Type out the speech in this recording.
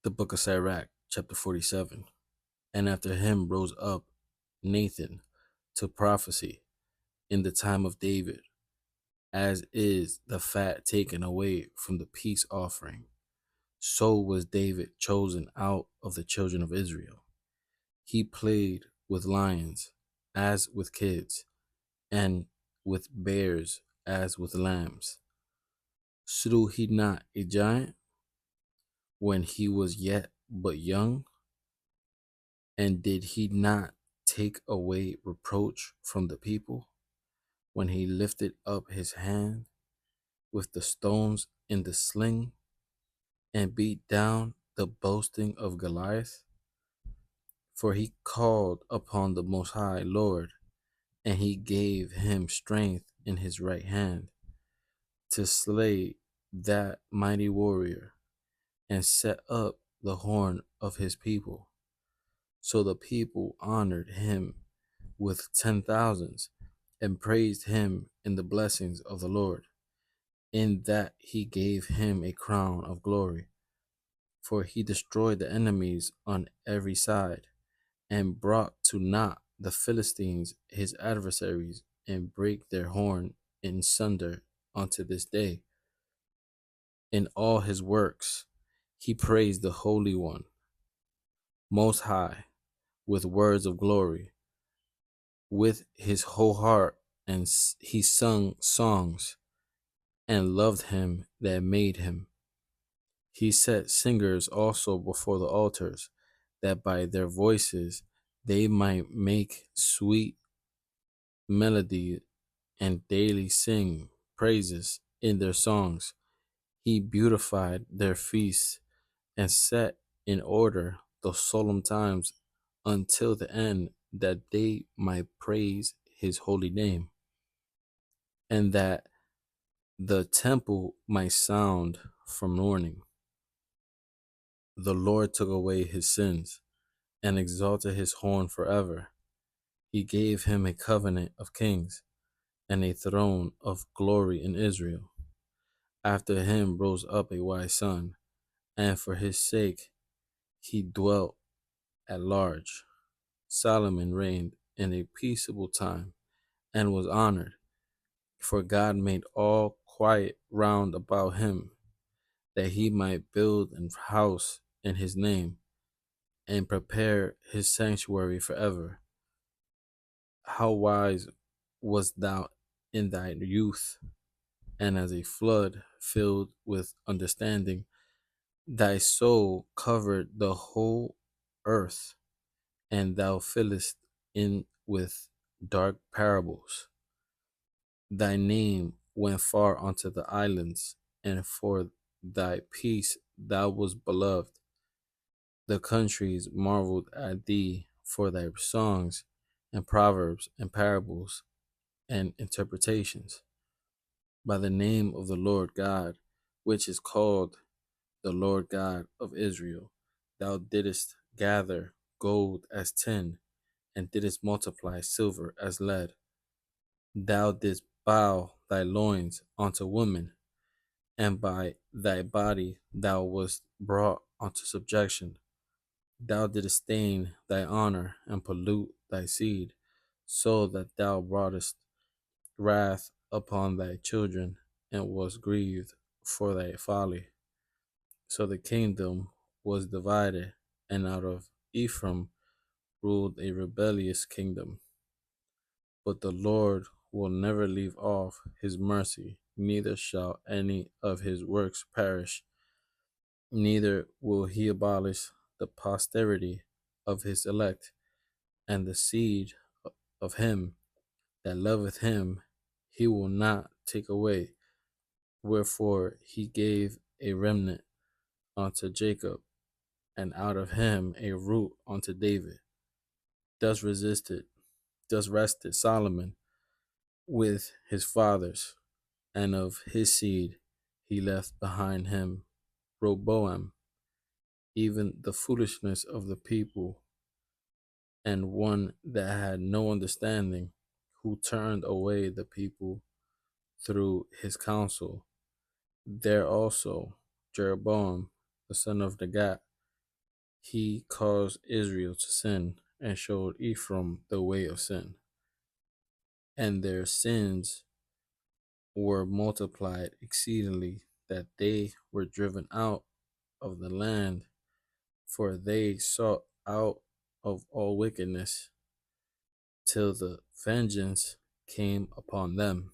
The book of Sirach, chapter 47. And after him rose up Nathan to prophecy in the time of David, as is the fat taken away from the peace offering. So was David chosen out of the children of Israel. He played with lions as with kids, and with bears as with lambs. Slew he not a giant when he was yet but young? And did he not take away reproach from the people when he lifted up his hand with the stones in the sling and beat down the boasting of Goliath? For he called upon the Most High Lord, and he gave him strength in his right hand to slay that mighty warrior and set up the horn of his people. So the people honored him with 10,000s and praised him in the blessings of the Lord, in that he gave him a crown of glory. For he destroyed the enemies on every side, and brought to naught the Philistines his adversaries, and brake their horn in sunder unto this day. In all his works he praised the Holy One, Most High, with words of glory, with his whole heart, and he sung songs, and loved him that made him. He set singers also before the altars, that by their voices they might make sweet melody and daily sing praises in their songs. He beautified their feasts and set in order the solemn times until the end, that they might praise his holy name, and that the temple might sound from mourning. The Lord took away his sins and exalted his horn forever. He gave him a covenant of kings and a throne of glory in Israel. After him rose up a wise son, and for his sake he dwelt at large. Solomon reigned in a peaceable time and was honored, for God made all quiet round about him, that he might build an house in his name and prepare his sanctuary forever. How wise wast thou in thy youth, and as a flood filled with understanding, thy soul covered the whole earth, and thou fillest in with dark parables. Thy name went far unto the islands, and for thy peace thou wast beloved. The countries marveled at thee for thy songs and proverbs and parables and interpretations. By the name of the Lord God, which is called the Lord God of Israel, thou didst gather gold as tin, and didst multiply silver as lead. Thou didst bow thy loins unto women, and by thy body thou wast brought unto subjection. Thou didst stain thy honor and pollute thy seed, so that thou broughtest wrath upon thy children, and was grieved for thy folly. So the kingdom was divided, and out of Ephraim ruled a rebellious kingdom. But the Lord will never leave off his mercy, neither shall any of his works perish, neither will he abolish the posterity of his elect, and the seed of him that loveth him he will not take away. Wherefore he gave a remnant unto Jacob, and out of him a root unto David. Thus rested Solomon with his fathers, and of his seed he left behind him Rehoboam, even the foolishness of the people, and one that had no understanding, who turned away the people through his counsel. There also Jeroboam, the son of Negat, He caused Israel to sin and showed Ephraim the way of sin. And their sins were multiplied exceedingly, that they were driven out of the land, for they sought out of all wickedness till the vengeance came upon them.